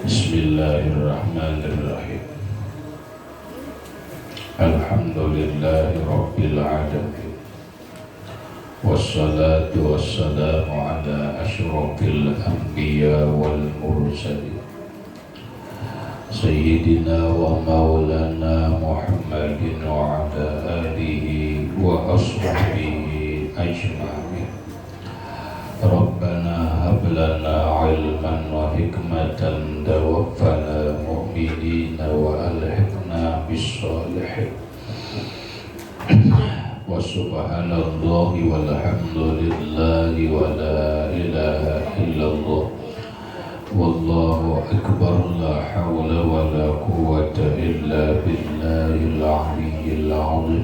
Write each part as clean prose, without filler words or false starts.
Bismillahirrahmanirrahim. Alhamdulillahi Rabbil Alamin. Wassalatu wassalamu ala ashrafil anbiya wal mursalin Sayyidina wa maulana Muhammadin wa ala alihi wa ashabihi ajma'in. Rabbana hablana ilman wa hikmatan tawaffana mu'minina wa alhiqna bis-shalihin. Wa subhanallahi walhamdulillahi wa la ilaha illallah wallahu akbar, la hawla wa la quwwata illa billahil aliyyil azim.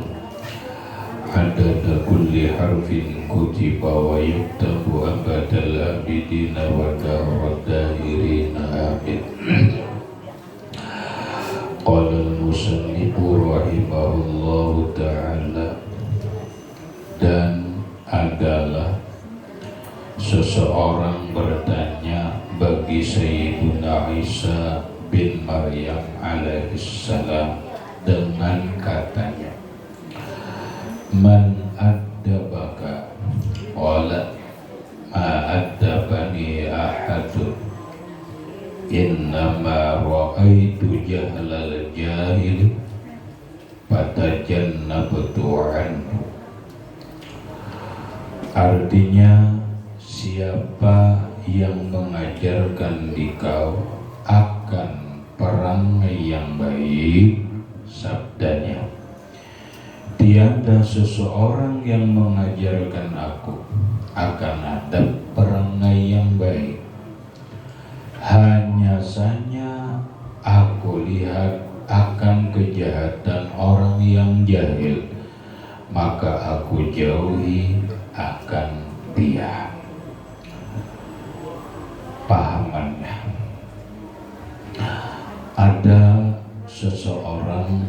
Adada kulli harfin kutiba wa yuktabu abadal abidina wa da'wad dahirina amin. Qala al-musannifu rahimahullahu ta'ala. Dan adalah seseorang bertanya bagi Sayyiduna Isa bin Maryam alaihissalam dengan katanya, Man addabaka? Qala ma addabani ahadun, innama ra'aitu jahlal jahili fatajannabtu anhu. Artinya, siapa yang mengajarkan dikau akan perangai yang baik, sabdanya, tiada seseorang yang mengajarkan aku akan adab perangai yang baik. Hanya saja aku lihat akan kejahatan orang yang jahil, maka aku jauhi akan dia. Pahamannya, ada seseorang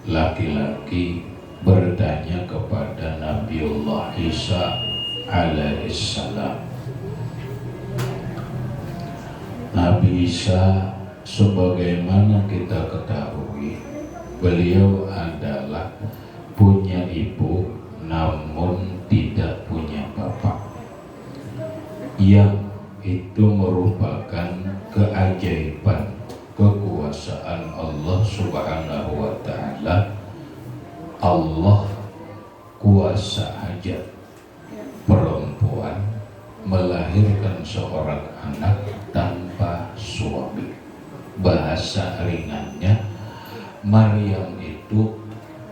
laki-laki bertanya kepada Nabiullah Isa alaihissalam. Nabi Isa, sebagaimana kita ketahui, beliau adalah punya ibu namun tidak punya bapak, yang itu merupakan keajaiban kekuasaan Allah Subhanahu wa ta'ala. Allah kuasa hajat perempuan melahirkan seorang anak tanpa suami. Bahasa ringannya, Maryam itu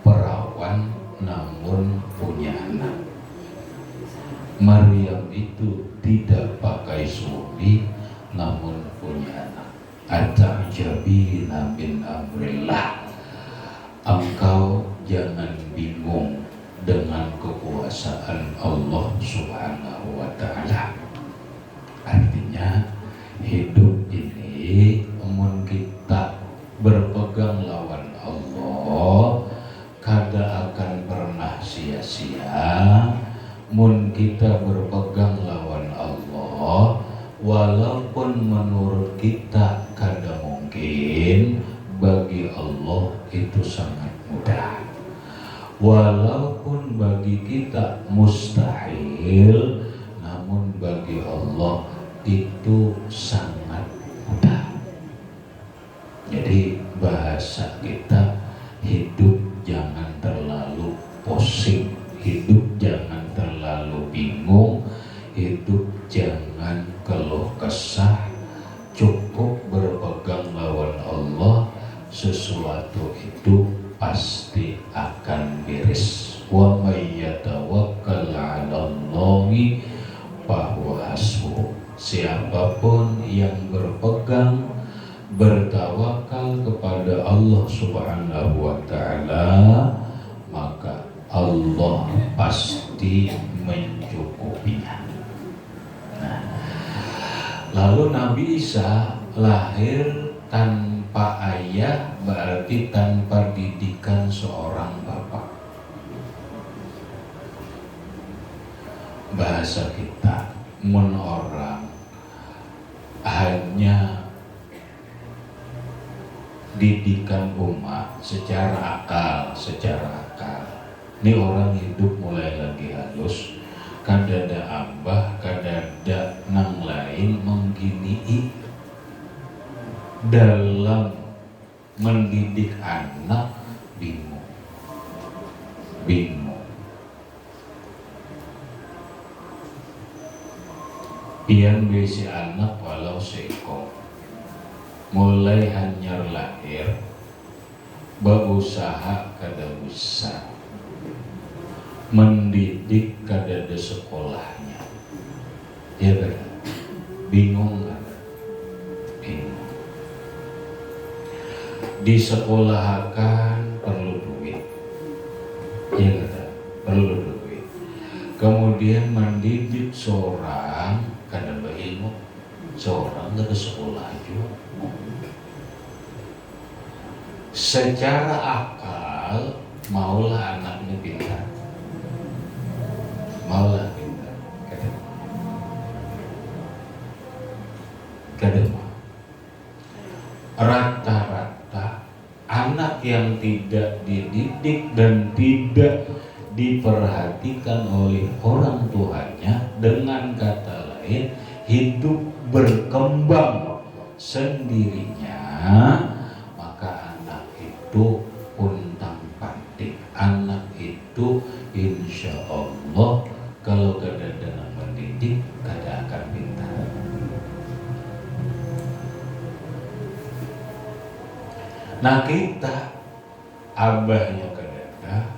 perawan namun punya anak. Maryam itu tidak pakai suami namun punya anak. Atajabina min amrillah. Engkau jangan bingung dengan kekuasaan Allah Subhanahu wa ta'ala. Artinya, hidup ini mun kita berpegang lawan Allah, kada akan pernah sia-sia. Mun kita berpegang lawan Allah, walaupun menurut kita kada mungkin, bagi Allah itu sangat mudah. Walaupun bagi kita mustahil, namun bagi Allah itu sangat mudah. Jadi bahasa kita, hidup jangan terlalu pusing, hidup jangan terlalu bingung, hidup jangan keluh kesah, cukup berpegang lawan Allah. Sesuatu itu pasti akan beres. Wa may yatawakkal 'alallahi fahuwa hasbuh. Siapapun yang bertawakal kepada Allah Subhanahu wa ta'ala, maka Allah pasti mencukupinya. Nah, lalu Nabi Isa lahir tanpa ayah, berarti tanpa didikan seorang bapak. Bahasa kita, mun orang hanya didikan umat secara akal. Ini orang hidup mulai lagi halus, kadada abah, kadada nang lain menggini dalam mendidik anak bingung. Pian besi anak walau seekor, mulai hanyar lahir, berusaha kada usah, mendidik kadada sekolahnya. Ya kan? Bingung kada? Bingung. Disekolahkan perlu duit. Ya kada? Perlu duit. Kemudian mendidik seorang kada berilmu, seorang kada sekolah juga. Secara akal maulah anaknya pintar, kada mau. Rata-rata anak yang tidak dididik dan tidak diperhatikan oleh orang tuanya, dengan kata lain hidup berkembang sendirinya, maka anak itu puntang pantik. Anak itu insya Allah kalau kada dengan mendidik kada akan pintar. Nah kita abahnya kada,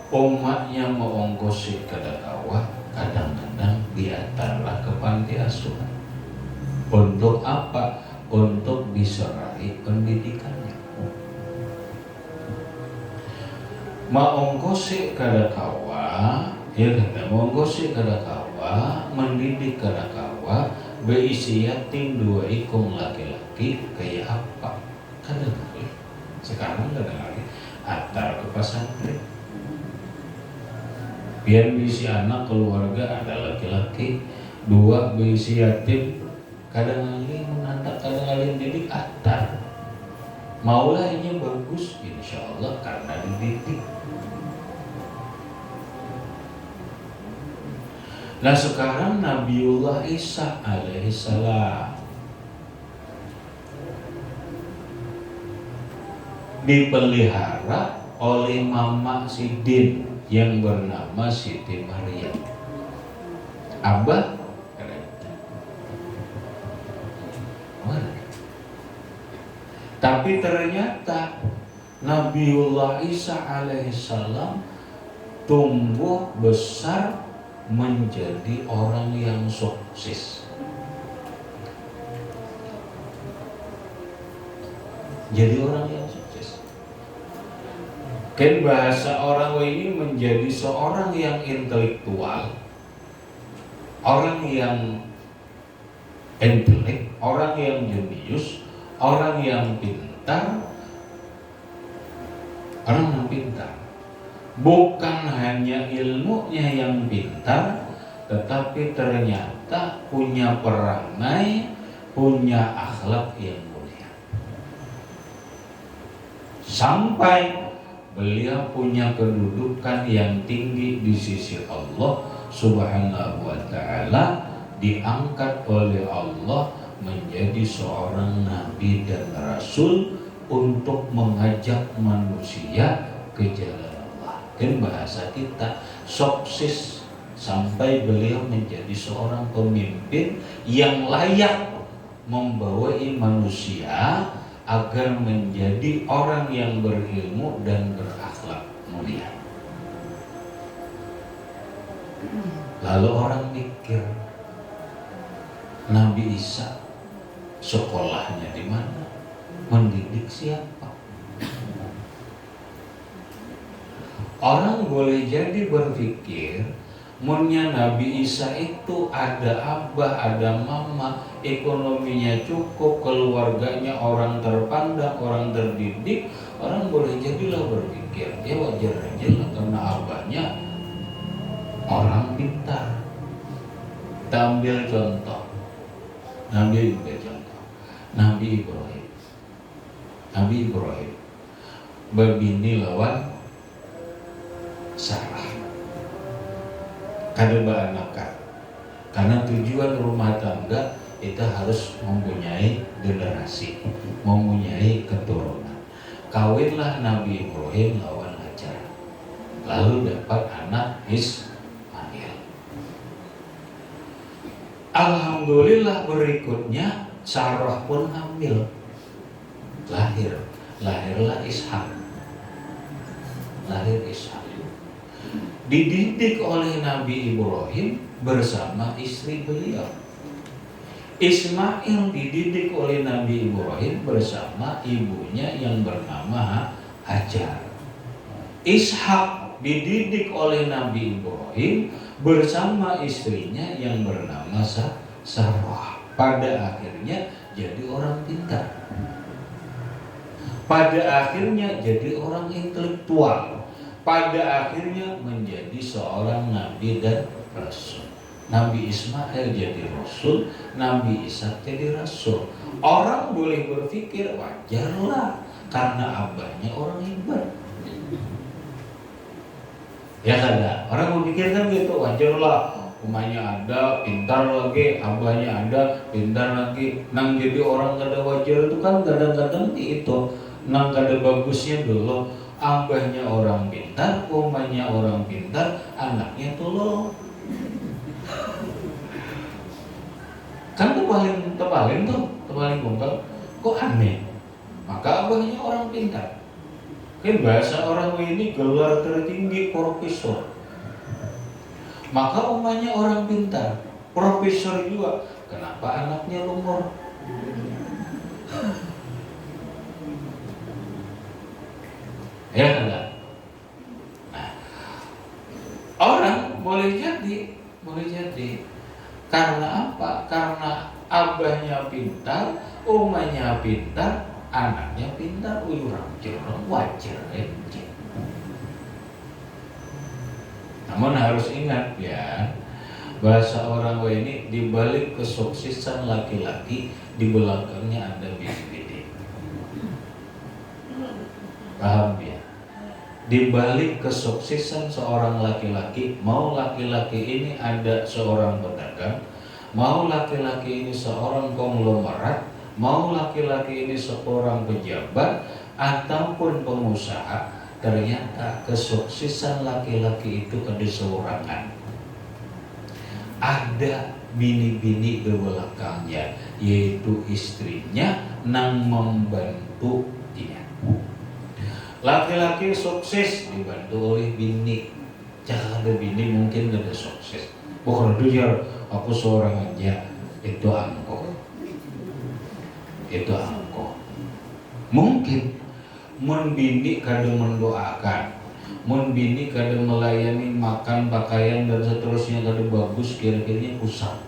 umatnya mau ongkosi kada kawa, kadang-kadang diantarlah ke panti asuhan. Untuk apa? Untuk diserahi pendidikannya. Mau ongkosi kada kawa, ya kada mau ongkosi kada kawa, mendidik kada kawa, beisi yatim dua ikung laki-laki kayak apa? Kada lagi. Sekarang kada lagi. Antar ke pesantren. Biar berisi anak keluarga ada laki-laki, dua berisi yatim, kadang kali menandak, kadang kali didik atar. Maulah ini bagus, insya Allah karena dididik. Nah sekarang Nabiullah Isa alaihissalam dipelihara oleh mama Sidin yang bernama Siti Maryam. Abah tapi ternyata Nabiullah Isa alaihissalam tumbuh besar menjadi orang yang sukses. Jadi orang yang sukses. Kan bahasa orang ini menjadi seorang yang intelektual, orang yang intelek, orang yang jenius, orang yang pintar. Bukan hanya ilmunya yang pintar, tetapi ternyata punya perangai, punya akhlak yang mulia. Sampai beliau punya kedudukan yang tinggi di sisi Allah Subhanahu wa ta'ala, diangkat oleh Allah menjadi seorang nabi dan rasul untuk mengajak manusia ke jalan Allah. Dan bahasa kita sukses sampai beliau menjadi seorang pemimpin yang layak membawai manusia agar menjadi orang yang berilmu dan berakhlak mulia. Lalu orang mikir, Nabi Isa sekolahnya di mana? Mendidik siapa? Orang boleh jadi berpikir, munnya Nabi Isa itu ada abah, ada mama, ekonominya cukup, keluarganya orang terpandang, orang terdidik. Orang boleh jadilah berpikir, ya wajar aja lah karena abahnya orang pintar. Kita ambil contoh, Nabi Ibrahim. Nabi Ibrahim babini lawan Sarah kada beranak, karena tujuan rumah tangga kita harus mempunyai generasi, mempunyai keturunan. Kawinlah Nabi Ibrahim lawan Hajar, lalu dapat anak Ismail. Alhamdulillah berikutnya Sarah pun hamil, lahirlah Ishak. Dididik oleh Nabi Ibrahim bersama istri beliau. Ismail dididik oleh Nabi Ibrahim bersama ibunya yang bernama Hajar. Ishak dididik oleh Nabi Ibrahim bersama istrinya yang bernama Sarah. Pada akhirnya jadi orang pintar. Pada akhirnya jadi orang intelektual. Pada akhirnya menjadi seorang nabi dan rasul. Nabi Ismail jadi rasul, Nabi Ishak jadi rasul. Orang boleh berpikir wajarlah karena abahnya orang hebat. Ya kada, orang berpikir kan gitu, wajarlah. Umanya ada, pintar lagi, abahnya ada, pintar lagi. Nang jadi orang kada wajar itu kan kadang-kadang itu. Nang kada bagusnya dulu, abahnya orang pintar, umanya orang pintar, anaknya tolol. Kan terbalik bongkal. Kok aneh? Maka abahnya orang pintar. Kan bahasa orang ini gelar tertinggi profesor. Maka umanya orang pintar, profesor juga. Kenapa anaknya lumur? Ya enggak? Nah, orang boleh jadi. Karena apa? Karena abahnya pintar, umanya pintar, anaknya pintar, orang jorong wajar aja. Namun harus ingat ya, bahasa orang ini di balik kesuksesan laki-laki di belakangnya ada bini-bini. Paham ya? Di balik kesuksesan seorang laki-laki, mau laki-laki ini ada seorang pedagang, mau laki-laki ini seorang konglomerat, mau laki-laki ini seorang pejabat ataupun pengusaha, ternyata kesuksesan laki-laki itu kedesorangan. Ada bini-bini di belakangnya, yaitu istrinya nang membantu dia. Laki-laki sukses dibantu oleh bini. Jangan ada bini mungkin gak ada sukses. Bukan dujar, aku seorang aja. Itu angko. Mungkin mun bini kadang mendoakan, mun bini kadang melayani makan, pakaian dan seterusnya kadang bagus, kira-kiranya usah.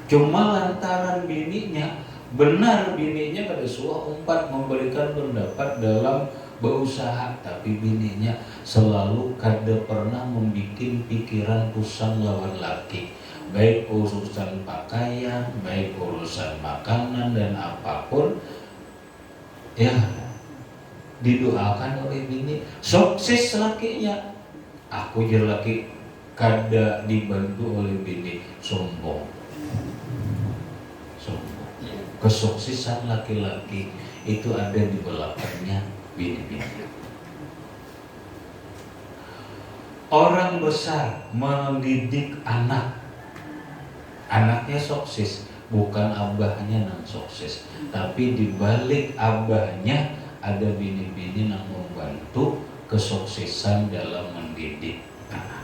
Cuma lantaran bininya benar, bininya kada suah umpat memberikan pendapat dalam berusaha, tapi bininya selalu kada pernah membuat pikiran pusing lawan laki, baik urusan pakaian, baik urusan makanan dan apapun. Ya, didoakan oleh bini, sukses lakinya. Aku jadi laki kada dibantu oleh bini, sombong. Kesuksesan laki-laki itu ada di belakangnya bini-bini. Orang besar mendidik anaknya sukses, bukan abahnya yang sukses, tapi di balik abahnya ada bini-bini yang membantu kesuksesan dalam mendidik anak.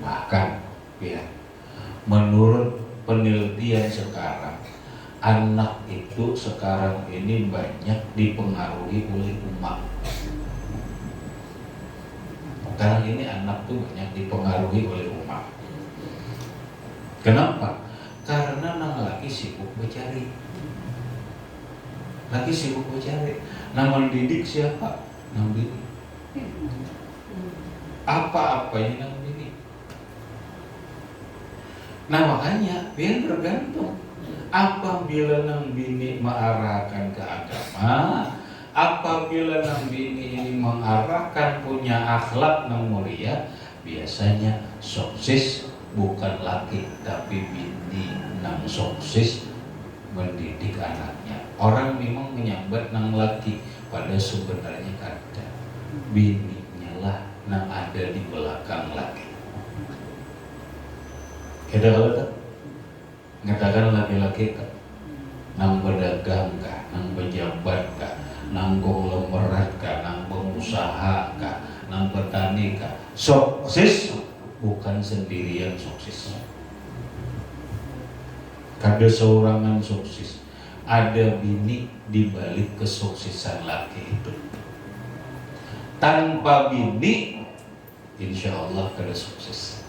Bahkan ya, menurut penelitian sekarang, anak itu sekarang ini banyak dipengaruhi oleh umat. Sekarang ini anak tuh banyak dipengaruhi oleh umat. Kenapa? Karena nang laki sibuk mencari. Nah, mendidik siapa? Nang bini. Apa-apanya nang bini. Nah makanya biar bergantung. Apabila nang bini mengarahkan ke agama, apabila nang bini ini mengarahkan punya akhlak nang mulia, biasanya sukses bukan laki tapi bini nang sukses mendidik anaknya. Orang memang menyambat nang laki, pada sebenarnya kada. Bininya lah nang ada di belakang laki. Kada kalau tak ngatakan laki-laki kah, nang berdagang kah, nang pejabat kah, nang konglomerat kah, nang pengusaha kah, nang petani kah, sukses bukan sendirian sukses. Kada seorangan sukses, ada bini di balik kesuksesan laki itu. Tanpa bini, insya Allah kada sukses.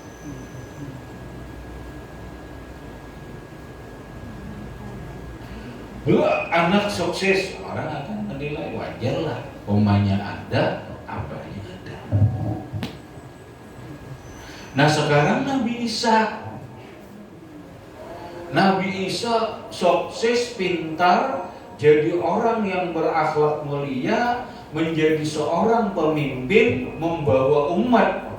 Anak sukses, orang akan menilai wajar lah. Omanya ada, abahnya ada. Nah sekarang Nabi Isa sukses, pintar, jadi orang yang berakhlak mulia, menjadi seorang pemimpin, membawa umat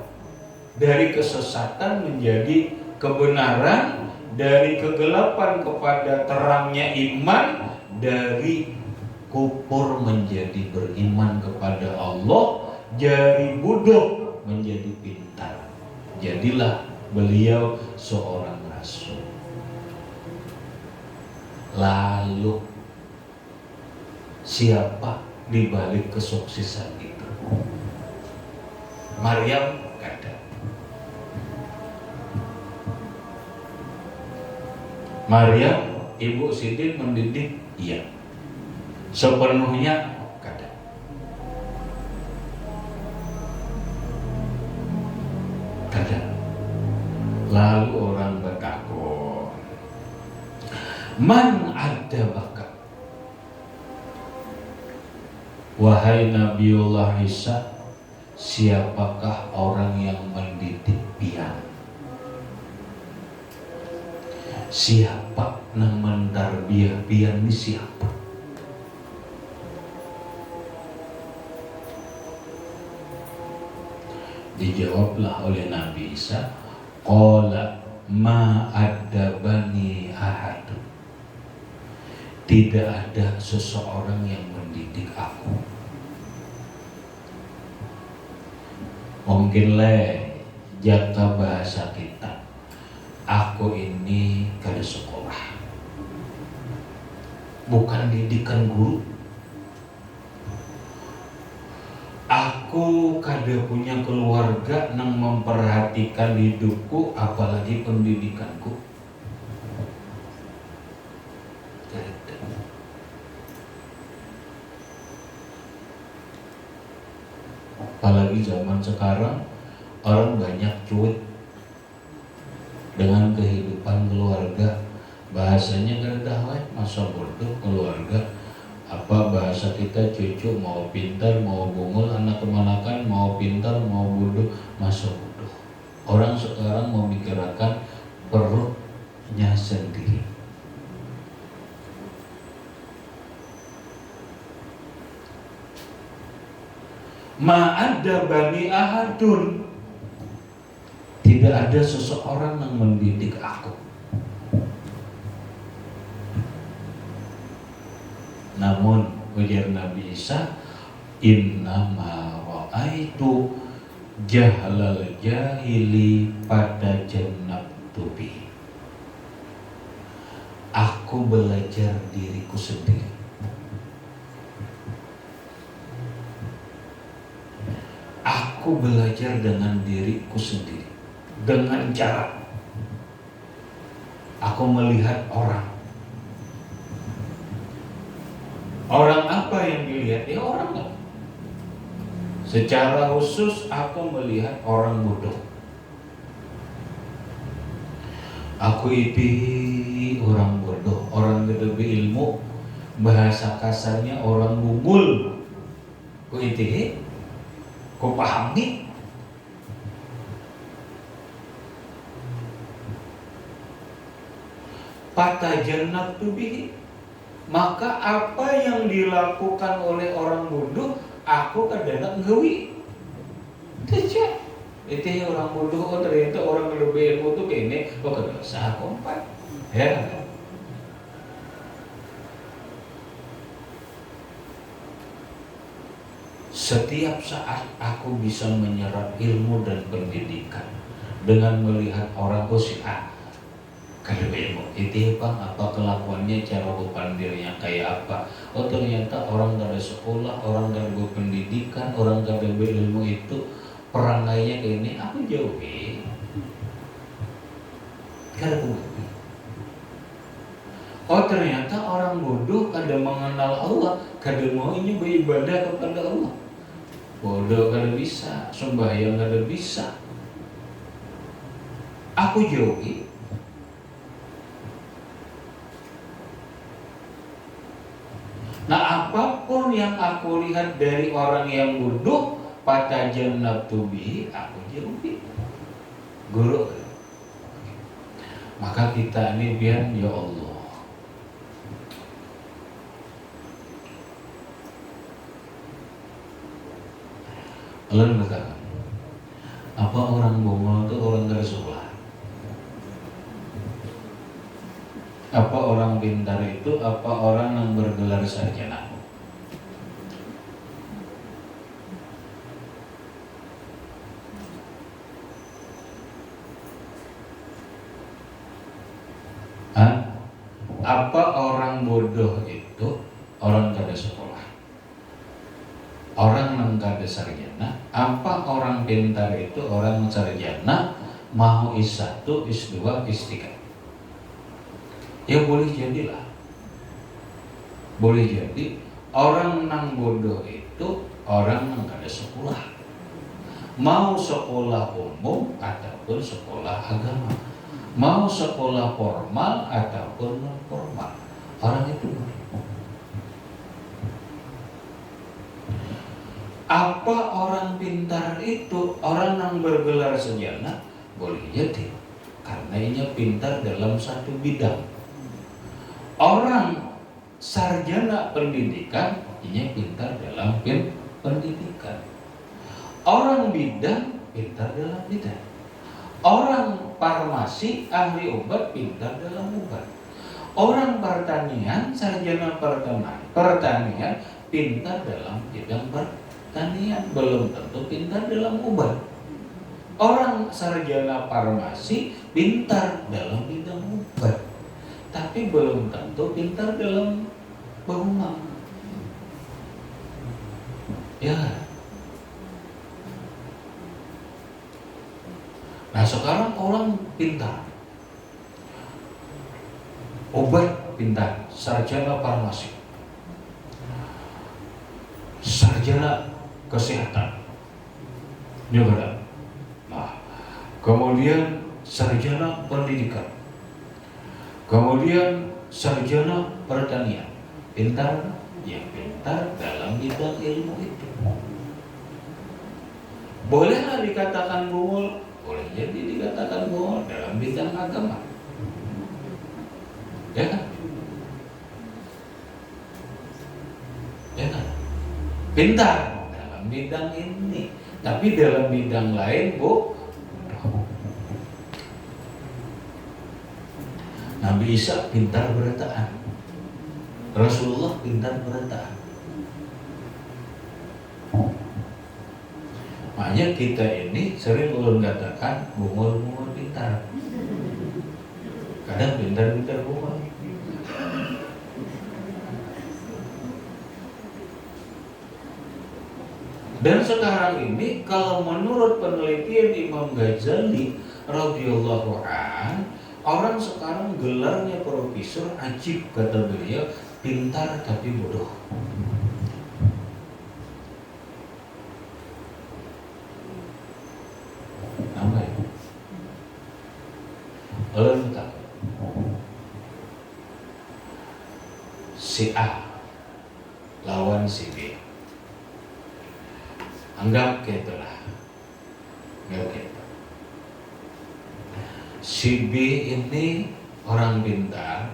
dari kesesatan menjadi kebenaran, dari kegelapan kepada terangnya iman, dari kufur menjadi beriman kepada Allah, dari bodoh menjadi pintar. Jadilah beliau seorang rasul. Lalu siapa di balik kesuksesan itu? Maryam kada. Maryam ibu Sidin mendidik, iya. Sepenuhnya kada. Kada. Lalu orang bertakwa, man ada bakat. Wahai Nabiullah Isa, siapakah orang yang mendidik pian? Siapa nang mentarbiah pian ini siapa? Dijawablah oleh Nabi Isa, qala ma adabani ahad. Tidak ada seseorang yang mendidik aku. Mungkin jaka bahasa kita, aku ini kada sekolah, bukan didikan guru. Aku kada punya keluarga yang memperhatikan hidupku, apalagi pendidikanku. Apalagi zaman sekarang orang banyak cuek dengan kehidupan keluarga. Bahasanya kada masa bodoh keluarga. Apa bahasa kita cucu, mau pintar mau bungul, anak kemanakan, mau pintar mau bodoh, masa bodoh. Orang sekarang memikirkan perutnya sendiri. Ma'adda bani ahadun, tidak ada seseorang yang mendidik aku. Namun ujar Nabi Isa, innama ra'aitu jahlal jahili pada jannab tubi. Aku belajar diriku sendiri. Aku belajar dengan diriku sendiri, dengan cara aku melihat orang. Orang apa yang dilihat? Ya orang lah. Secara khusus aku melihat orang bodoh. Aku ipi orang bodoh, orang gede ilmu, bahasa kasarnya orang bungul. Ku iti, ku pahami. Fatajannabtu bihi. Maka apa yang dilakukan oleh orang bodoh, aku kadang nggawi. Tidak. Itu orang bodoh, oh ternyata orang lebih ilmu tuh kayaknya, oh kedosa kompak. Ya. Setiap saat aku bisa menyerap ilmu dan pendidikan dengan melihat orang usia kalau ilmu itu bang, apa kelakuannya, cara berpandangnya kayak apa. Oh ternyata orang gak ada sekolah, orang gak ada pendidikan, orang gak ada ilmu itu perangainya kayak ini, aku jauhi. Karena bukti. Oh ternyata orang bodoh kada mengenal Allah, kada maunya beribadah kepada Allah. Bodoh kada bisa, sembahyang kada bisa. Aku jauhi. Nah apapun yang aku lihat dari orang yang bodoh, fatajannabtu bihi, aku jauhi. Guru. Maka kita ini biar ya Allah. Allah mengatakan, apa orang bongol itu orang gak sekolah? Apa orang pintar itu, apa orang yang bergelar sarjana? Apa orang bodoh itu orang kada sekolah? Orang yang kada sarjana? Apa orang pintar itu orang sarjana mau S1, S2, S3? Ya boleh jadilah. Boleh jadi orang yang bodoh itu orang yang kada sekolah. Mau sekolah umum ataupun sekolah agama. Mau sekolah formal ataupun non formal, orang itu boleh. Apa orang pintar itu orang yang bergelar sarjana? Boleh jadi, karena ini pintar dalam satu bidang. Orang sarjana pendidikan ini pintar dalam pendidikan. Orang bidang pintar dalam bidang. Orang farmasi, ahli obat, pintar dalam obat. Orang pertanian, sarjana pertanian, pintar dalam bidang pertanian, belum tentu pintar dalam obat. Orang sarjana farmasi, pintar dalam bidang obat, tapi belum tentu pintar dalam berumah. Ya. Nah sekarang orang pintar, obat pintar, sarjana farmasi, sarjana kesehatan, juga. Nah, kemudian sarjana pendidikan, kemudian sarjana pertanian, pintar, yang pintar dalam bidang ilmu itu. Bolehlah dikatakan bungul. Boleh jadi dikatakan bahwa dalam bidang agama, ya kan? Ya kan? Pintar dalam bidang ini, tapi dalam bidang lain, Bu. Nabi Isa pintar berataan, Rasulullah pintar berataan. Makanya kita ini sering ulun katakan bungul-bungul pintar. Kadang pintar-pintar bungul. Dan sekarang ini kalau menurut penelitian Imam Ghazali radhiyallahu an, orang sekarang gelarnya profesor, ajib kata beliau, pintar tapi bodoh. Letak si A lawan si B, anggap gitulah, anggap gitu. Si B ini orang pintar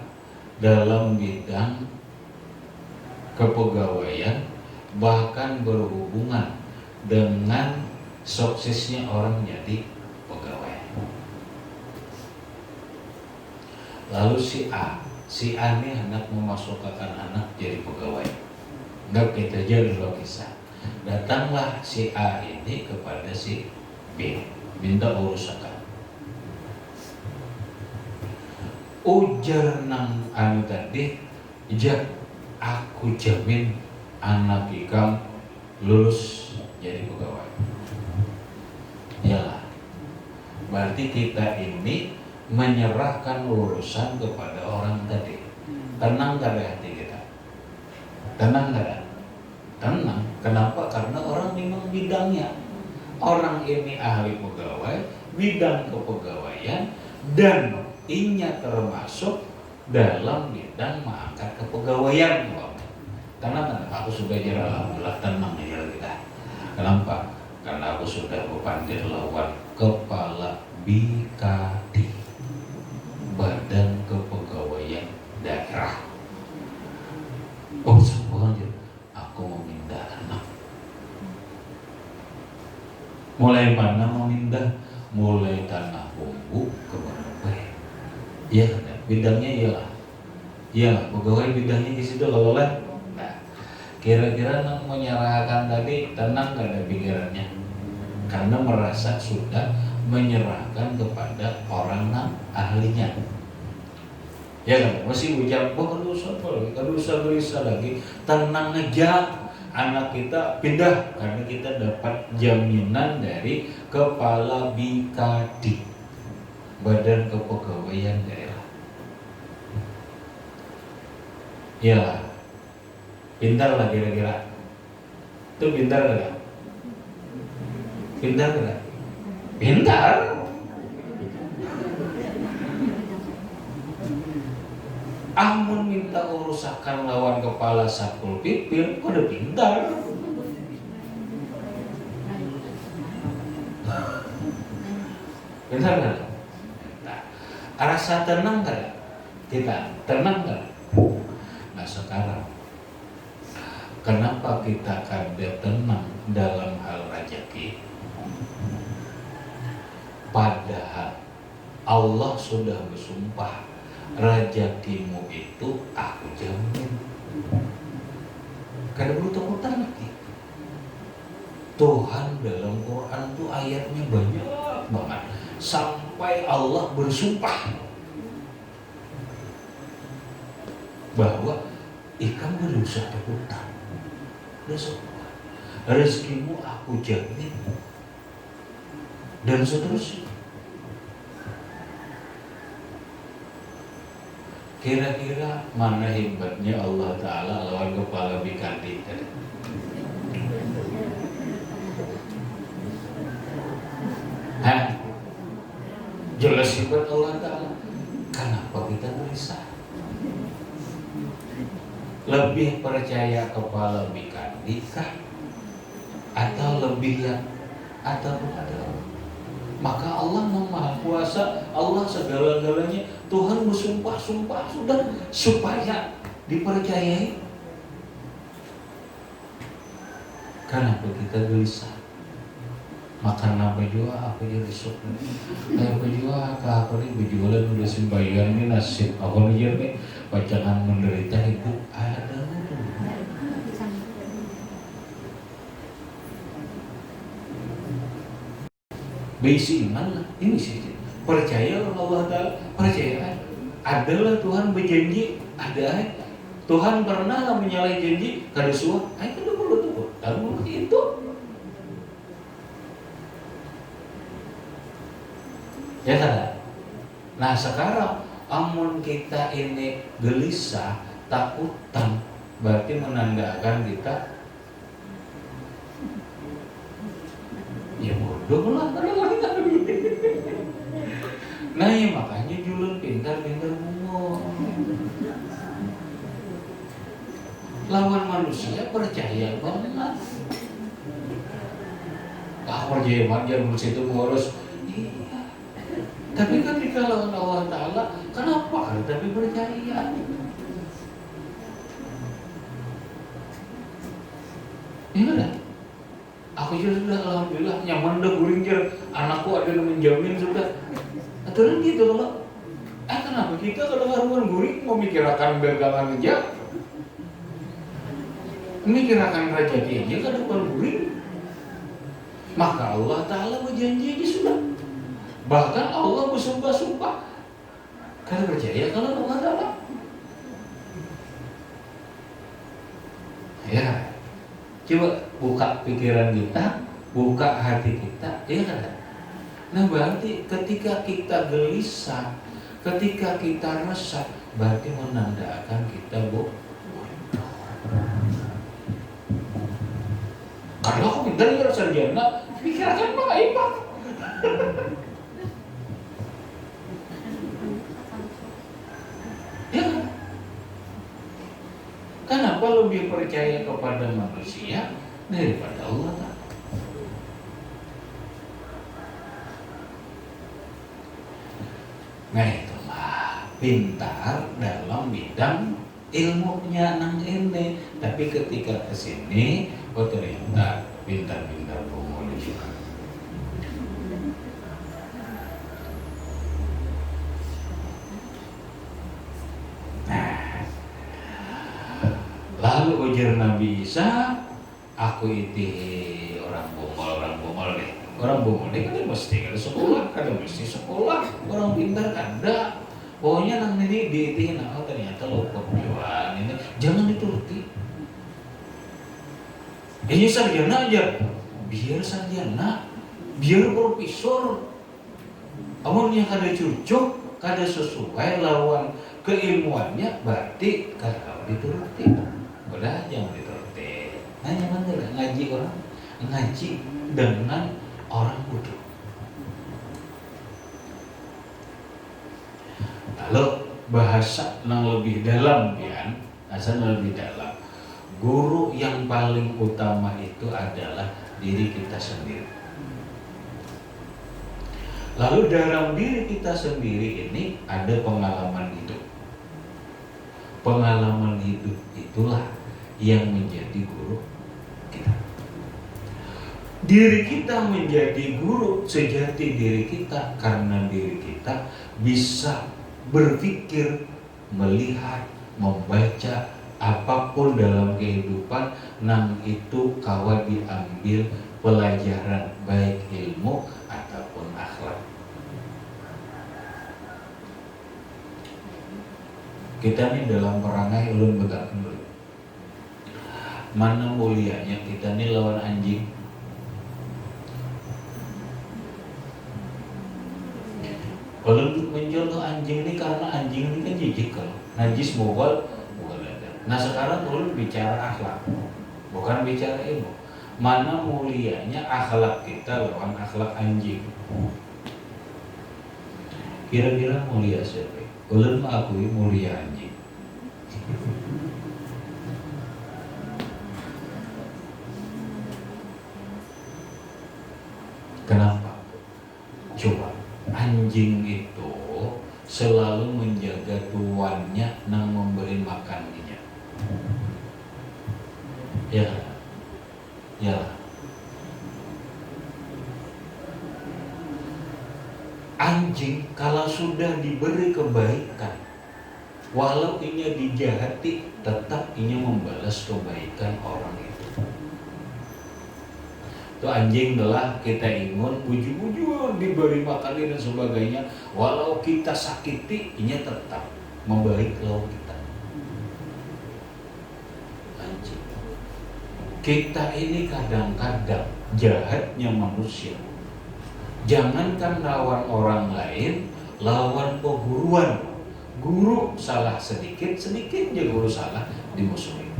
dalam bidang kepegawaian, bahkan berhubungan dengan suksesnya orang jadi pegawai. Lalu si A ini hendak memasukkan anak jadi pegawai. Nggak kita jadi kisah. Datanglah si A ini kepada si B, minta urusan. Ujar nang anu tadi, aku jamin anak ikam lulus jadi pegawai. Yalah, berarti kita ini menyerahkan urusan kepada orang tadi. Tenang gak ada hati kita? Tenang gak ada? Tenang. Kenapa? Karena orang memang bidangnya. Orang ini ahli pegawai, bidang kepegawaian, dan inya termasuk dalam bidang mengangkat kepegawaian. Karena aku sudah belajar, alhamdulillah tenang aja kita. Kenapa? Karena aku sudah berpandir lawan kepala BKD, Badan Kepegawaian Daerah. Oh sebuah aku memindah anak. Mulai mana memindah? Mulai tanah bumbu ke Merabai. Iya kan? Bidangnya iyalah. Iyalah, pegawai bidangnya di situ kalau lah. Nah, kira-kira nak menyerahkan tadi tenang gak ada pikirannya? Karena merasa sudah menyerahkan kepada orang yang ahlinya. Ya kan? Masih ucap, kadusa berisa lagi. Tenang aja, anak kita pindah karena kita dapat jaminan dari kepala BKD, Badan Kepegawaian Daerah. Ya, pintar lah kira-kira. Itu pintar gak? Pintar gak? Pintar. Amun minta urusakan lawan kepala Satpol PP, udah pintar. Pintar gak? Nah, rasa tenang gak? Kita tenang gak? Nah sekarang, kenapa kita kada tenang dalam hal rezeki? Padahal Allah sudah bersumpah, rezekimu itu aku jamin. Kada perlu takutan lagi. Tuhan dalam Quran tuh ayatnya banyak banget, sampai Allah bersumpah bahwa ikan berusaha takutan. Rezekimu aku jamin, dan seterusnya. Kira-kira mana hebatnya Allah Ta'ala lawan kepala BKD tadi? Hah? Jelas hebat Allah Ta'ala. Kenapa kita gelisah? Lebih percaya kepala BKD kah? Atau lebih yang atau kepada Allah? Maka Allah Maha Kuasa, Allah segala-galanya. Tuhan bersumpah-sumpah sudah supaya dipercayai. Kenapa kita gelisah? Makan apa juga aku jadi sok. Kayak baju aku ini berjualan udah sembahyang ini nasib aku nih bacaan menderita hidup ada tuh. Basi iman lah, ini sih percaya Allah Ta'ala, percaya adalah Tuhan berjanji, ada Tuhan pernah menyalahi janji kada suah, itu udah perlu tuh, tahu itu. Ya kan? Nah sekarang amun kita ini gelisah, takutan, berarti menandakan kita ya bodoh lah. Nah ya makanya julun pintar-pintar bungo. Lawan manusia percaya banget. Percaya banget jangan situ ngurus. Iya. Tapi ketika lawan Allah Ta'ala Kenapa? Tapi percaya. Ya udah. Aku sudah alhamdulillah nyaman dah guring jer. Anakku ada yang menjamin sudah. Aturan gitu kalau. Kenapa kita kalau ngaruhan guring mau mikirakan dagangan aja? Mikirakan rezeki aja kan depan guring. Maka Allah Ta'ala berjanji aja sudah. Bahkan Allah bersumpah-sumpah. Karena percaya kalau Allah Ta'ala. Ya, coba buka pikiran kita, buka hati kita, ya kan? Nah berarti ketika kita gelisah, ketika kita resah, berarti menandakan kita bodoh. Kalau aku pintar ya sarjana, pikirkan mah ibadah. Ya kan? Kenapa lebih percaya kepada manusia daripada Allah Ta'ala? Nah itulah pintar dalam bidang ilmunya nang ini. Tapi ketika kesini, ternyata pintar-pintar bongol juga. Lalu ujar Nabi Isa, aku itu orang bongol deh. Orang bongol deh kan mesti ada sekolah, mesti sekolah. Orang pintar ada. Pokoknya nang ini diitiin, ternyata lo perjuangan ini jangan dituruti. Ini sarjana aja, biar sarjana, biar profesor. Amun yang kada cocok, kada sesuai lawan keilmuannya, berarti kalau dituruti. Udah jangan dituruti. Nah nyaman gak ngaji orang? Ngaji dengan orang bodoh. Lalu bahasa yang lebih dalam ya, bahasa yang lebih dalam. Guru yang paling utama itu adalah diri kita sendiri. Lalu dalam diri kita sendiri ini ada pengalaman hidup. Pengalaman hidup itulah yang menjadi guru kita. Diri kita menjadi guru sejati diri kita karena diri kita bisa berpikir, melihat, membaca apapun dalam kehidupan nang itu kawa diambil pelajaran baik ilmu ataupun akhlak. Kita nih dalam perangai ulun begakan dulu. Mana mulianya kita nih lawan anjing. Kalau menjual anjing ini karena anjing ini kan jijik kalau najis bobol bukan ada. Nah sekarang ulun bicara akhlak, bukan bicara ilmu. Mana mulianya akhlak kita lawan akhlak anjing? Kira-kira mulia siapa? Ulun mengakui mulia anjing. Kenapa? Coba. Anjing itu selalu menjaga tuannya nang memberi makannya. Ya, ya. Anjing kalau sudah diberi kebaikan, walau inya dijahati, tetap inya membalas kebaikan orang itu. Itu anjing adalah kita ingun, buju-buju diberi makan dan sebagainya, walau kita sakiti, inya tetap membaik lawan kita. Anjing. Kita ini kadang-kadang jahatnya manusia. Jangankan lawan orang lain, lawan peguruan. Guru salah sedikit aja guru salah dimusuhin.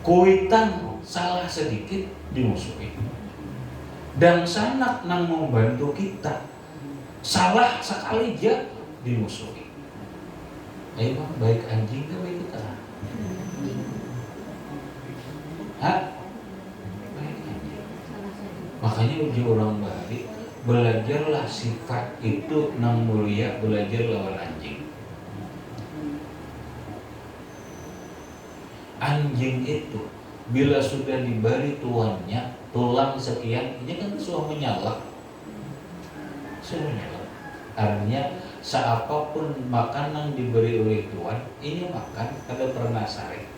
Kuitan salah sedikit dimusuhin. Dan sanak nang membantu kita salah sekali aja dimusuhin. Ayo bang, baik anjing ke baik kita? Hah? Baik anjing. Makanya uji orang balik belajarlah sifat itu nang mulia, belajar lawan anjing. Anjing itu bila sudah diberi tuannya tulang sekian, ini kan sudah menyala. Artinya seapapun makanan diberi oleh Tuhan, ini makan kada pernah sare.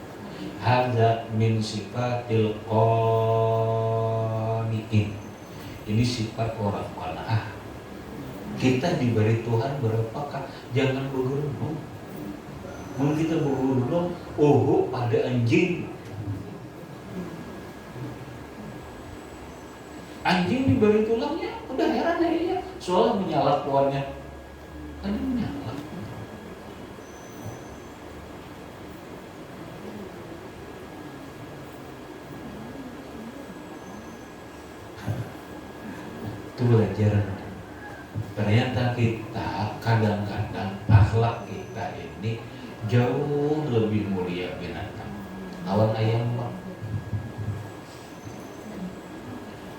Hadza min sifatil qaniin. Ini sifat orang qanaah. Kita diberi Tuhan berapakah? Jangan bergerunung. Kalau kita bergerunung, pada anjing. Anjing diberi tulangnya, udah heran ya, soalnya menyalak tuannya. Ada menyalak. Itu pelajaran. Ternyata kita kadang-kadang akhlak kita ini jauh lebih mulia binatang. Lawan ayam bang.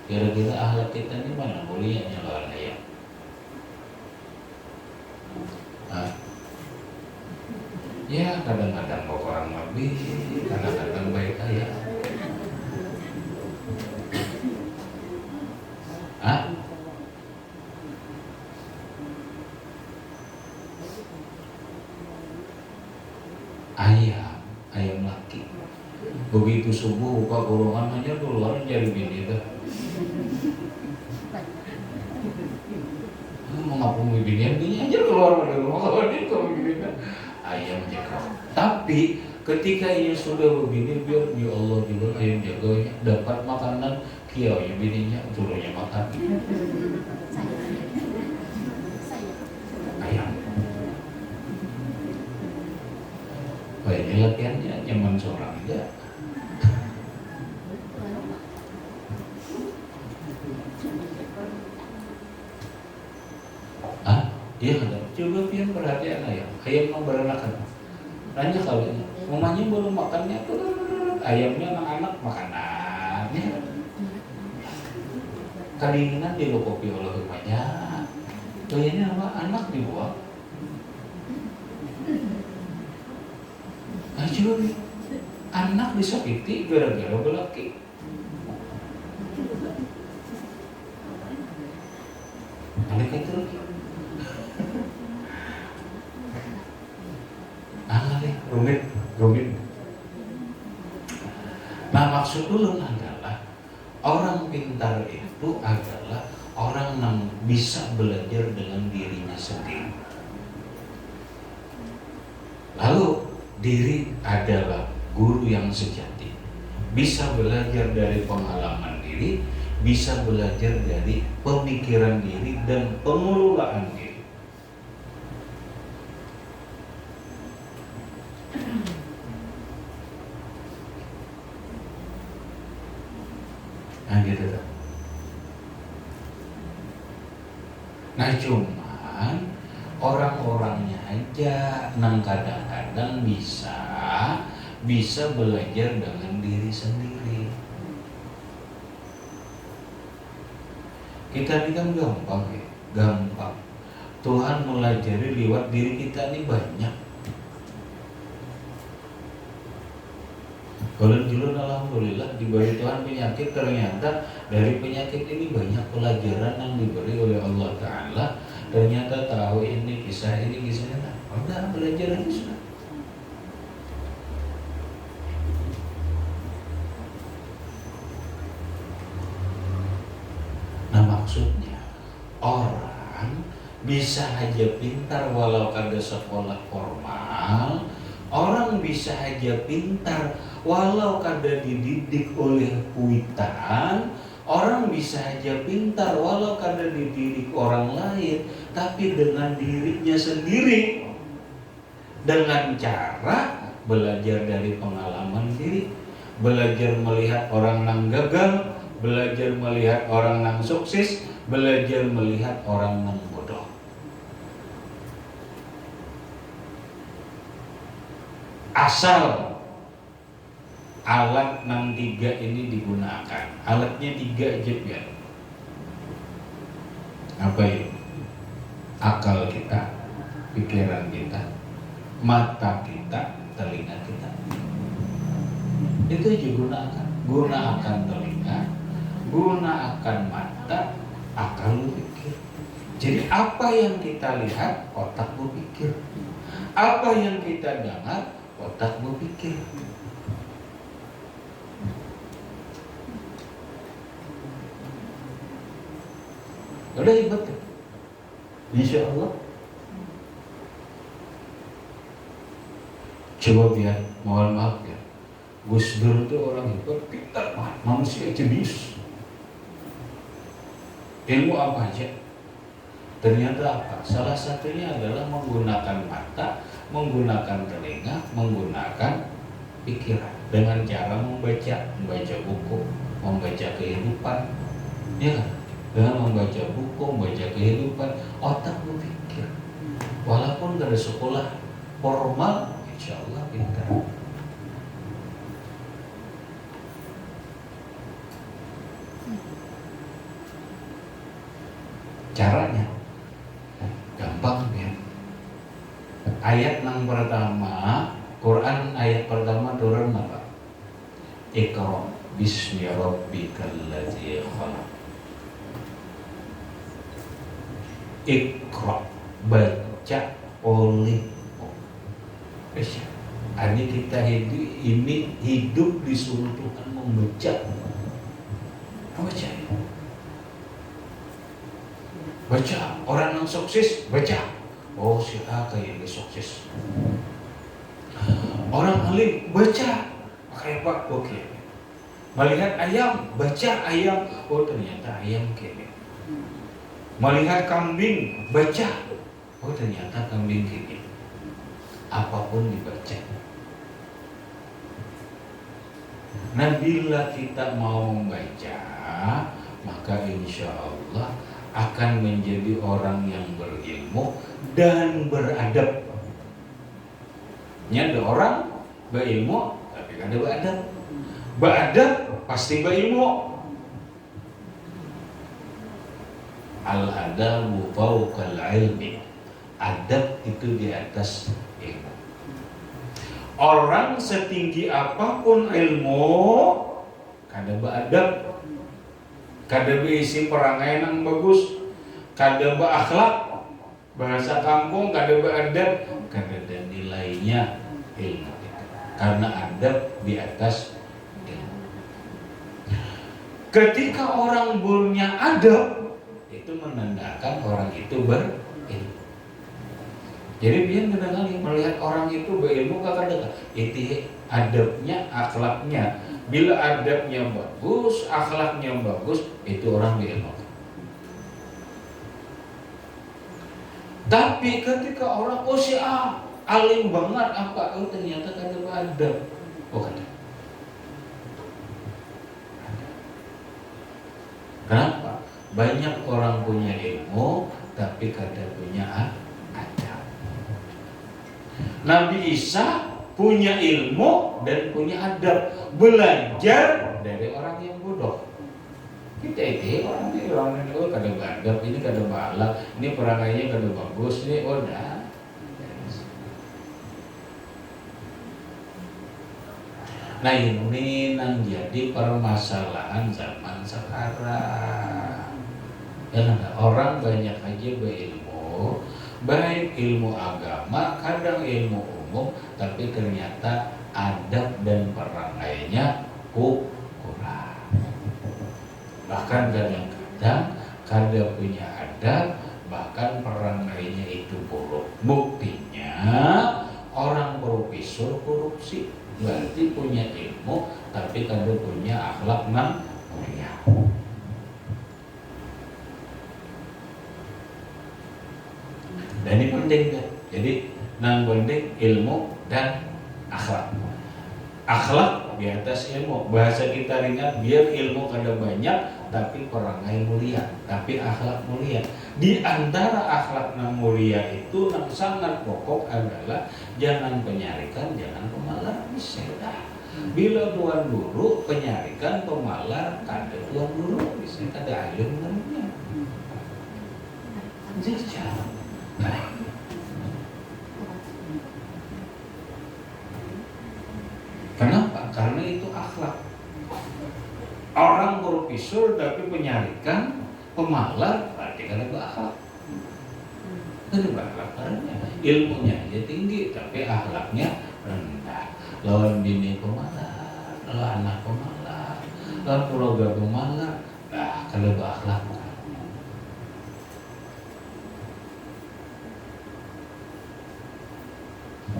Kira-kira akhlak kita ini mana mulianya lawan ayam? Ya kadang-kadang kok orang lebih, kadang-kadang baik ayam. Ayam laki. Begitu subuh buka kurungan aja keluar jadi bini dah. Mau ngapung bini aja keluar dari rumah kalau dia kalau gini kan ayam jaga. Tapi ketika ini sudah begini biar ya Allah juga ayam jaganya dapat makanan kiau ya bininya turunnya makan. Ayam. Wah ini latihannya nyaman seorang aja. Iya kan, coba pian perhatian ayam mau beranakan. Nanya kalau mamanya baru makannya, ayamnya anak-anak makanannya. Kadinginan dilokopi oleh rumahnya. Kayaknya apa anak dibuang. Nah coba anak disakiti gara-gara belaki. Anak itu rumit. Nah maksud ulun adalah orang pintar itu adalah orang yang bisa belajar dengan dirinya sendiri. Lalu diri adalah guru yang sejati. Bisa belajar dari pengalaman diri, bisa belajar dari pemikiran diri dan pengelolaan diri. Nah gitu tuh. Nah cuman orang-orangnya aja nang kadang-kadang bisa belajar dengan diri sendiri. Kita ini kan gampang. Tuhan melajari lewat diri kita ini banyak. Kalau dulu alhamdulillah diberi Tuhan penyakit, ternyata dari penyakit ini banyak pelajaran yang diberi oleh Allah Ta'ala. Ternyata tahu ini kisahnya udah belajar aja sudah. Nah maksudnya orang bisa aja pintar walau kada sekolah formal. Orang bisa aja pintar walau kada dididik oleh kuitan. Orang bisa aja pintar walau kada dididik orang lain, tapi dengan dirinya sendiri, dengan cara belajar dari pengalaman diri, belajar melihat orang yang gagal, belajar melihat orang yang sukses, belajar melihat orang yang bodoh. Asal alat 63 ini digunakan, alatnya 3 aja biar. Apa itu? Akal kita, pikiran kita, mata kita, telinga kita. Itu juga gunakan telinga, gunakan mata, akal berpikir. Jadi apa yang kita lihat, otak berpikir. Apa yang kita dengar, otak berpikir. Udah hebat tuh. Insya Allah. Coba biar, mohon maaf ya, Gus Dur itu orang hebat, pintar banget, manusia jenius. Ilmu apa aja? Ternyata apa? Salah satunya adalah menggunakan mata, menggunakan telinga, menggunakan pikiran dengan cara membaca buku, membaca kehidupan, ya kan? Dengan membaca buku, membaca kehidupan, otak berpikir. Walaupun gak ada sekolah formal, insya Allah pintar. Caranya gampang ya. Ayat yang pertama, Quran ayat pertama turun apa? Iqra bismi rabbikal ladzi khalaq. Iqra, baca olehmu. Ini kita hidup disuruh Tuhan membaca. Baca. Baca, orang yang sukses baca. Oh, si A kayak sukses. Orang alim baca. Kayak Pak oke. Melihat ayam, baca ayam. Oh, ternyata ayam kayak. Melihat kambing, baca. Oh, ternyata kambing kayak. Apapun dibaca. Nah, bila kita mau membaca, maka insya Allah akan menjadi orang yang berilmu dan beradab. Ada orang berilmu tapi ada beradab. Beradab pasti berilmu. Al-adabu fawqal ilmi. Adab itu di atas ilmu. Orang setinggi apapun ilmu, kada beradab, kada berisi perangai yang bagus, kada berakhlak, bahasa kampung, kada beradab, kada ada nilainya ilmu itu. Karena adab di atas ilmu. Ketika orang punya adab, itu menandakan orang itu berilmu. Jadi biar kadang-kadang melihat orang itu berilmu kadang-kadang itu adabnya, akhlaknya. Bila adabnya bagus, akhlaknya bagus, itu orang berilmu. Tapi ketika orang si A alim banget apa? Oh ternyata kada beradab. Oh kada. Kenapa? Banyak orang punya ilmu tapi kada punya adab. Nabi Isa punya ilmu dan punya adab, belajar dari orang yang bodoh. Kita itu orang ini kada beradab, ini kada berakhlak, ini perangainya kada bagus, ini udah. Nah ini yang jadi permasalahan zaman sekarang. Ya, orang banyak aja berilmu, baik ilmu agama, kadang ilmu umum, tapi ternyata adab dan perangainya kurang. Bahkan kadang-kadang kada punya adab, bahkan perangainya itu buruk. Buktinya orang profesor korupsi, berarti punya ilmu tapi kada punya akhlak yang mulia. Dan ini penting kan? Jadi nang penting ilmu dan akhlak. Akhlak di atas ilmu. Bahasa kita ringan, biar ilmu kada banyak tapi perangai mulia, tapi akhlak mulia. Di antara akhlak yang mulia itu yang sangat pokok adalah jangan penyarikan, jangan pemalar. Bisa. Bila tuan guru penyarikan, pemalar, kada tuan guru bisa kada alim namanya. jejak. Nah, kenapa? Karena itu akhlak. Orang profesor tapi penyarikan, pemalar, berarti karena itu akhlak. Itu akhlak karena ilmunya aja tinggi tapi akhlaknya rendah. Lawan bini pemalar, lawan anak pemalar, lawan keluarga pemalar, nah kalau akhlak.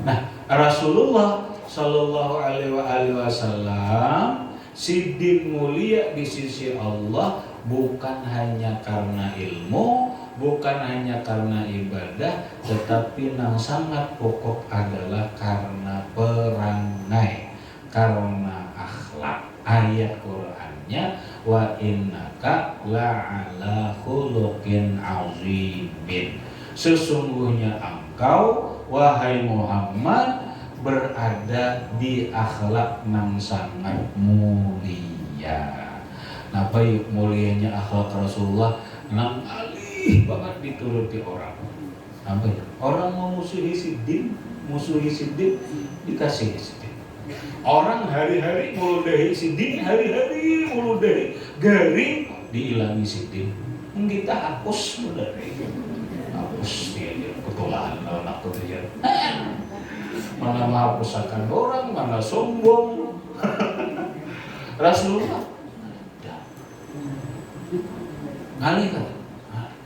Nah, Rasulullah Shallallahu Alaihi Wasallam siddiq mulia di sisi Allah bukan hanya karena ilmu, bukan hanya karena ibadah, tetapi yang sangat pokok adalah karena perangai, karena akhlak. Ayat Qur'annya wa innaka la'ala khuluqin azimin. Sesungguhnya engkau wahai Muhammad berada di akhlak yang sangat mulia. Napa yuk mulianya akhlak Rasulullah? Nang alih banget dituruti orang. Apa ya? Orang memusuhi sidin, dikasih sidin. Orang hari-hari muludahi sidin, hari-hari muludahi garing, diilangi sidin. Kita hapus muludahi. Hapus dia ketulaan anak dia. Mana menghapuskan orang, mana sombong. Rasulullah ngalih kan,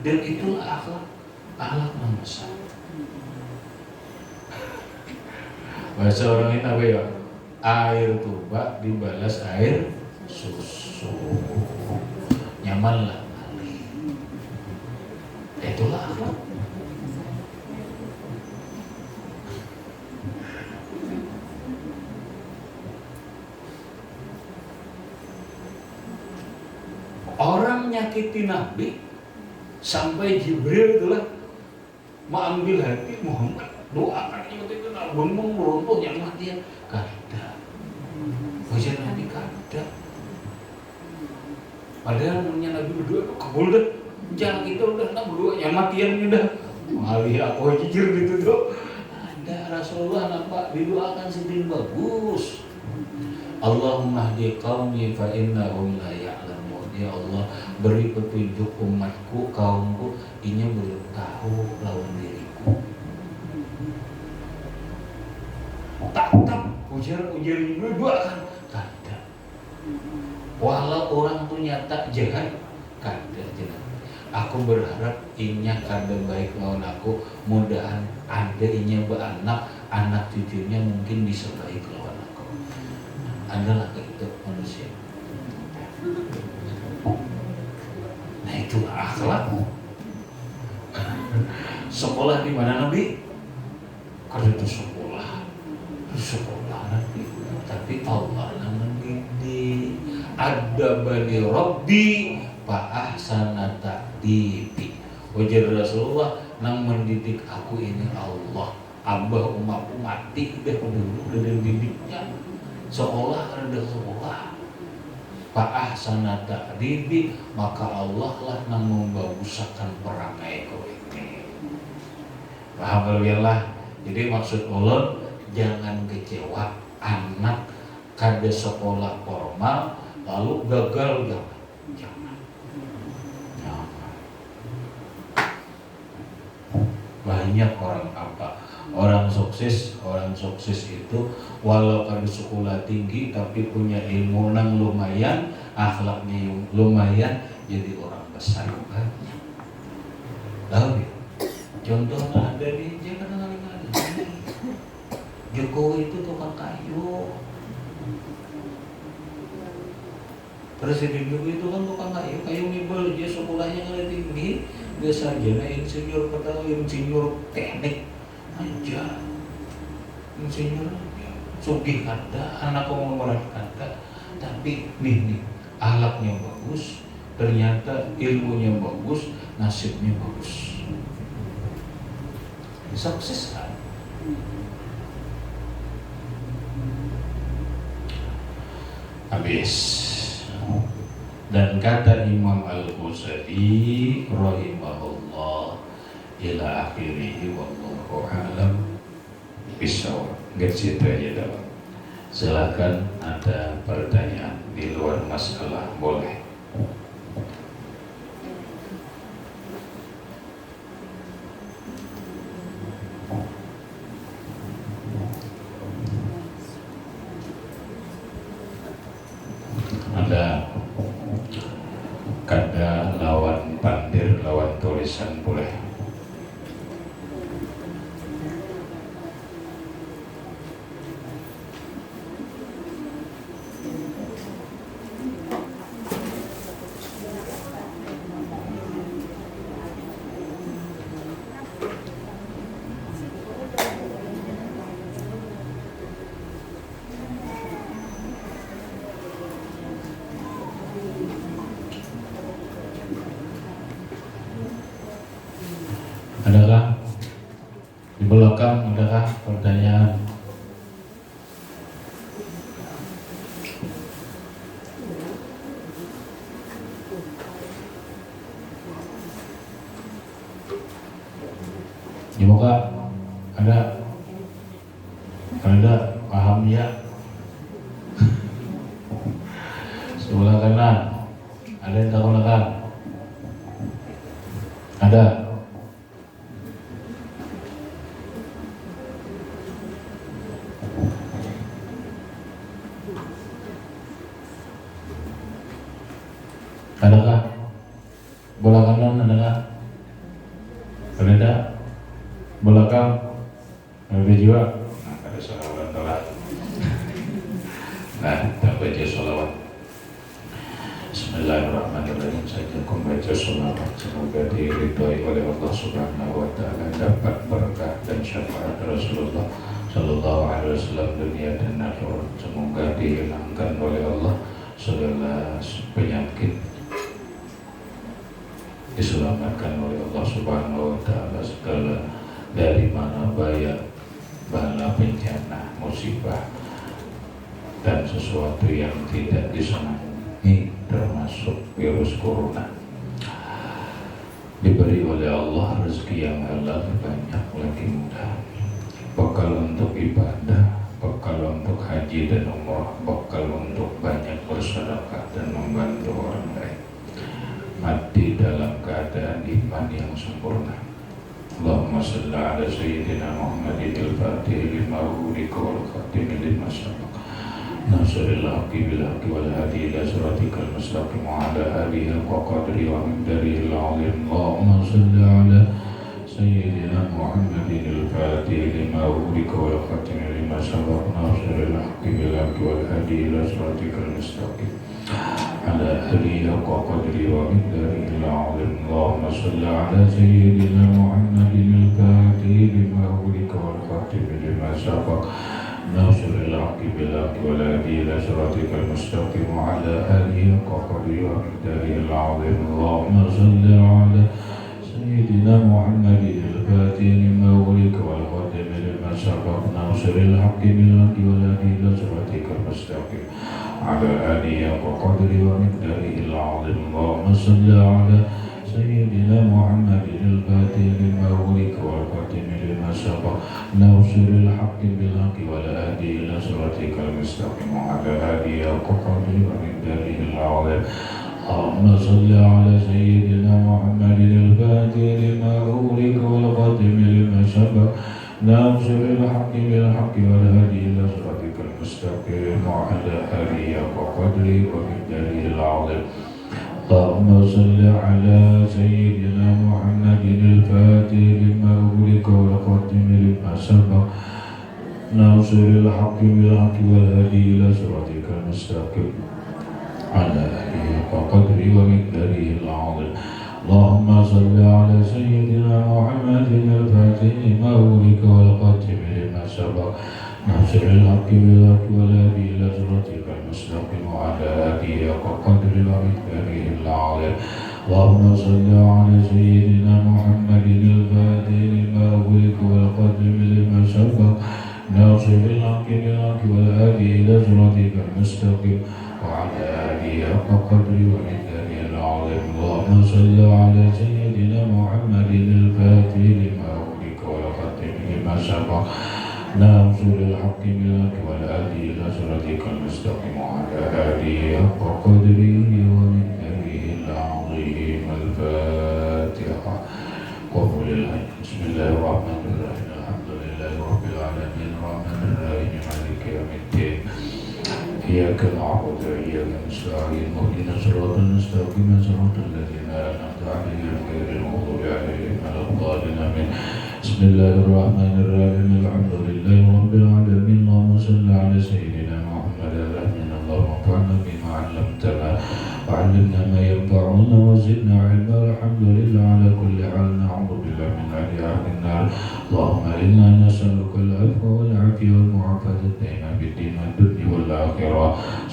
dan itulah akhlak yang besar. Bahasa orang ini apa ya? Air tuba dibalas air susu, nyamanlah ngalih. Itulah akhlak. Orang nyakiti Nabi sampai Jibril itulah mengambil hati Muhammad, doakan itu album meruntuh yang mati kada. Wajah Nabi kada. Padahal punya Nabi berdua kabul dah. Jangan kita udah nak berdua yang matian udah. Malih aku jujur gitu tuh. Ada Rasulullah nampak didoakan sedih bagus. Allahumma hdi qaumi fa innahum la ya'lamun. Ya Allah, beri petunjuk umatku, kaumku, ini belum tahu lawan diriku. Tak ujar berdua kan, kada. Walau orang tuh nyata jahat, kada jahat. Aku berharap inya kada baik lawan aku, mudahan ada inya beranak, anak cucunya mungkin bisa baik lawan aku. Adalah itu manusia. Nah itu akhlak. Sekolah di mana Nabi? Kalau itu sekolah Nabi. Tapi Allah yang mendidik. Adabani Rabbi fa ahsana ta'dibi. Ujar Rasulullah nang mendidik aku ini Allah. Abah umatku mati udah dulu udah didiknya. Sekolah ada sekolah. Fa'ahsana ta'dibi, maka Allah lah yang membaguskan perangai kau ini. Paham lah. Jadi maksud Allah jangan kecewa anak kada sekolah formal lalu gagal, jangan. Banyak orang sukses itu walau kada sekolah tinggi tapi punya ilmu nang lumayan, akhlaknya lumayan, jadi orang besar banyak. Tahu ya? Contohnya ada di Jakarta kali-kali. Jokowi itu tukang kayu. Presiden Jokowi itu kan tukang kayu ngibel, dia sekolahnya kada tinggi, dia sarjana insinyur teknik aja. Insinyur sugih kada, anak konglomerat kada, tapi nih alatnya bagus, ternyata ilmunya bagus, nasibnya bagus, sukses kan? Habis. Dan kata Imam Al-Ghazali rahimahullah, ila akhirih wallahu a'lam bishawab. Gitu aja dalam. Silakan ada pertanyaan di luar masalah boleh. Ada kata lawan pandir, lawan tulisan boleh. Adakah di belakang, adakah pertanyaan? Di muka ada? Ada paham ya? Sebelah kanan ada yang tak gunakan? Ada? Adakah? Bola kanan adakah? Ada? Belakang? Ada juga? Nah, ada salawat telat. Nah, kita baca salawat. Bismillahirrahmanirrahim. Saya akan baca salawat. Semoga diridhoi oleh Allah Subhanahu wa Ta'ala, dapat berkah dan syafaat Rasulullah Sallallahu Alaihi Wasallam dunia dan akhirat. Semoga dihilangkan oleh Allah segala penyakit, diselamatkan oleh Allah Subhanahu wa Ta'ala segala dari mana bahaya, bala, bencana, musibah dan sesuatu yang tidak disenangi, termasuk virus corona. Diberi oleh Allah rezeki yang halal banyak lagi mudah, bekal untuk ibadah, bekal untuk haji dan umrah, bekal untuk banyak bersedekah dan membantu orang lain, mati dalam keadaan iman yang sempurna. Allahumma salli ala sayyidina Muhammadin al-Fatih lima ughliqa wal khatimi lima sabaq nasril haqqi bil haqqi wal hadi ila siratikal mustaqim wa ala alihi wa qadri wa miqdarihi al-'azim. Allahumma salli ala sayyidina Muhammadin al-Fatih lima ughliqa wal khatimi lima sabaq nasril haqqi bil haqqi wal hadi ila siratikal mustaqim ala alihi wa qadri wa miqdarihi al-'azim. Allahumma salli ala sayyidina Muhammadin al-Fatih lima ughliqa wal khatimi lima sabaq nasril haqqi bil haqqi wal hadi ila siratikal mustaqim wa ala alihi wa qadri wa miqdarihi al-'azim. Allahumma salli ala sayyidina Muhammadin al-Fatih lima ughliqa wal khatimi lima sabaq nasril haqqi bil haqqi wal hadi ila siratikal mustaqim ala alihi wa qadri wa miqdarihi al-'azim. Allahumma salli ala sayyidina Muhammadin al-Fatih lima ughliqa wal khatimi lima sabaq nasril haqqi bil haqqi wal hadi ila siratikal mustaqim ala alihi wa qadri wa miqdarihi al-'azim. Allahumma salli ala sayyidina Muhammadin al-Fatih lima ughliqa wal khatimi lima sabaq nasril haqqi bil haqqi wal hadi ila siratikal mustaqim wa ala alihi wa qadri wa miqdarihi al-'azim. Allahumma salli ala sayyidina Muhammadin al-Fatih lima ughliqa wal khatimi lima sabaq nasril haqqi bil haqqi wal hadi ila siratikal mustaqim ala alihi wa qadri wa miqdarihi al-'azim. Allahumma salli ala sayyidina Muhammadin al-Fatih lima ughliqa wal khatimi lima sabaq nasril haqqi bil haqqi wal hadi ila siratikal mustaqim wa ala alihi wa qadri wa miqdarihi al-'azim. Allahumma salli ala sayyidina Muhammadin al-Fatih lima ughliqa wal khatimi lima sabaq nasril haqqi bil haqqi wal hadi ila siratikal mustaqim wa ala alihi wa qadri wa miqdarihi al-'azim. اللهم صل على سيدنا محمد الفاتح لما أغلق والخاتم لما سبق ناصر الحق بالحق والهادي إلى صراطك المستقيم وعلى آله حق قدره ومقداره العظيم. الفاتحة. قبول الحج. بسم الله الرحمن الرحيم. الحمد لله رب العالمين الرحمن الرحيم مالك يوم الدين. إياك نعبد وإياك نستعين اهدنا الصراط المستقيم صراط الذين أنعمت عليهم غير المغضوب عليهم ولا الضالين آمين. بسم الله الرحمن الرحيم. الحمد لله رب العالمين اللهم صل على سيدنا محمد الرحمن اللهم انفعنا بما علمتنا وعلمنا ما ينفعنا وزدنا علما. الحمد لله على كل حال. نعوذ بالله من عذاب النار. اللهم إنا نسألك العفو والعافية والمعافاة الدائمة في الدين والدنيا والآخرة.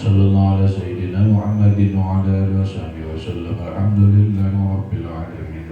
صلى الله على سيدنا محمد وعلى آله وصحبه وسلم. الحمد لله رب العالمين.